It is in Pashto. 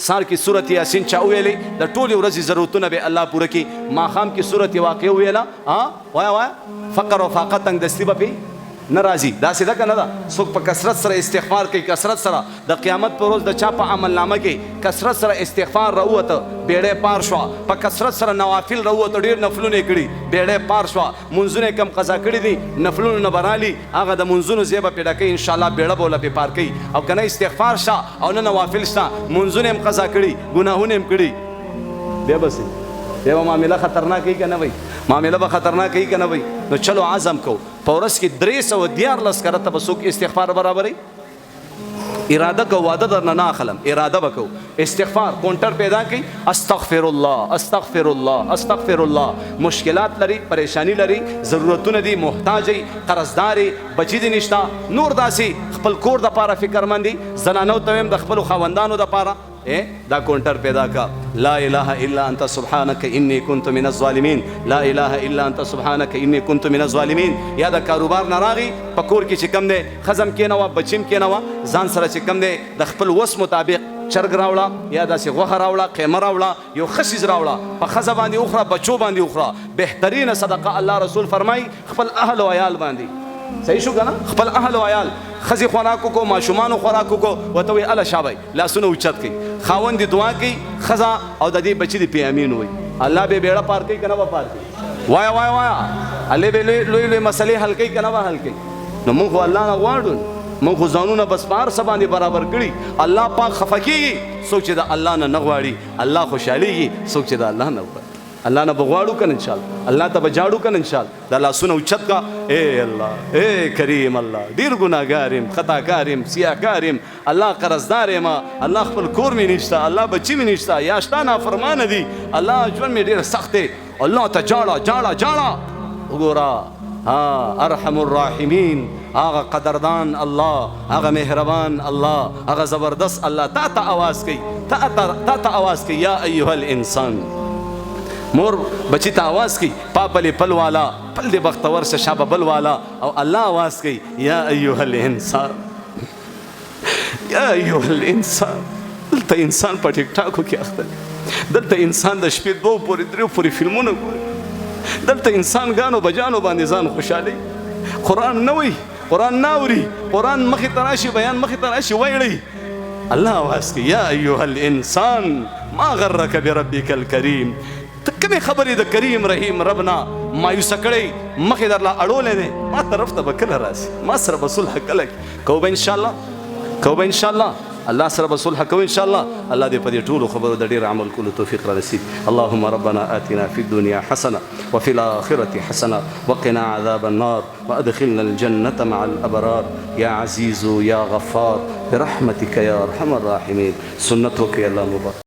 سار کې سورۃ یاسین چا ویلې د ټولې ورځې ضرورتونه به الله پوره کړي ماښام کې سورۃ واقع ویله وایه فقر او فاقت تنګدستي به پې نه راځي داسې ده که نه ده څوک په کثرت سره استغفار کوي کثرت سره د قیامت په ورځ د چا په عملنامه کې کثرت سره استغفار راووته بیړۍ پار شوه په کثرت سره نوافل راووته ډېر نفلونه یې کړي بیړۍ پار شوه منځونه یې کم قضا کړي دي نفلونو نه به رالي هغه د منځونو ځای به پې ډکوي انشاءالله بیړه به وله پې پار کوي او که نه استغفار شته او نه نوافل شته منځونه یې هم قضا کړي ګناهونه یې هم کړي بیا بسې بیا به معامله خطرناکه که نه وي معامله به خطرناکه که نه وي نو چلو عزم کو په ورځ کې 314 کرته به څوک استغفار برابري اراده کو واده درنه نه اخلم اراده وکړو استغفار کونټر پیدا کړي استغفر الله استغفر الله استغفر الله مشکلات لري پریشانی لري ضرورتونه دي محتاجي قرضداري بچی دي نشتا نور داسي خپل کور د پاره فکرمندي زنانو ته هم د خپل خوندانو د پاره دا کونټر پیدا کا لا اله الا انت سبحانك اني كنت من الظالمين لا اله الا انت سبحانك اني كنت من الظالمين یا د کاروبار ناراغي پکور کې چې کم دی خزم کې نه وا بچیم کې نه وا ځان سره چې کم دی د خپل وس مطابق چرګ راوړه یا داسې غوښه راوړه قیمه راوړه یو ښه څیز راوړه په ښځه باندې وخوره بچو باندې وخوره بهترینه صدقه الله رسول فرمایي خپل اهل و عیال باندې صحیح شو که نه خپل اهل و عیال ښځې خوراک وکړو ماشومانو خوراک وکړو ورته وایي اله شابئ لاسونه اوچت کړي خاوند دې دعا کوي ښځه او د دې بچي دې پې امین وایي الله به بیړه پار کوي که نه به پار کوي وایه وایه وایه الله به لوی لوی مسلې حل کوي که نه به حل کوي نو موږ خو الله نه غواړو موږ خو ځانونه بس په هر څه باندې برابر کړي الله پاک خفه کېږي څوک چې د الله نه نه غواړي الله خوشحالېږي څوک چې د الله نه غواړي الله نه بغواړو کنه انشاءالله الله ته بجاړو کنه انشاءالله دا لاسونه اوچت کا اے الله اے کریم الله ډیر ګناهګار یم خطاکار یم سیاهکار یم الله قرضدار یم الله خپل کور مې نشته الله بچی مې نشته یا شته نافرمانه دي الله ژوند مې ډېر سخت دی الله ته جاړه جاړه جاړه وګوره ارحم الراحمین هغه قدردان الله هغه مهربان الله هغه زبردست الله تا ته آواز کوي تا ته آواز کوي یا ایها الانسان مور بچی ته آواز کوي پاپلې پل والا پل دې بختور شه شابه بل والا او الله آواز کوي یا ایها الانسان یا ایها الانسان دلته انسان په ټیک ټاکو کې اخته دی دلته انسان د شپې 2 پورې 3 پورې فلمونه ګوري دلته انسان ګانو بجانو باندې ځان خوشحالي قرآن نه وایي قرآن نه اوري قرآن مخې ته راشي بیان مخې ته راشي ویړئ الله آواز کوي یا ایها الانسان ما غرک بربک الکریم ته کومې خبرې د کریم رحیم ربنا مایوسه کړی مخې درله اړولی دی ما طرف ته به کله راسي ما سره به صلح کله کوو به انشاءالله الله سره به صلح کوو انشاءالله الله دې په دې ټولو خبرو د ډېر عمل کولو توفیق را رسید اللهم ربنا آتنا في الدنيا حسنه وفي الآخرة حسنه وقنا عذاب النار وأدخلنا الجنة مع الأبرار يا عزيز يا غفار برحمتك يا أرحم الراحمين سنتك يا الله مبارك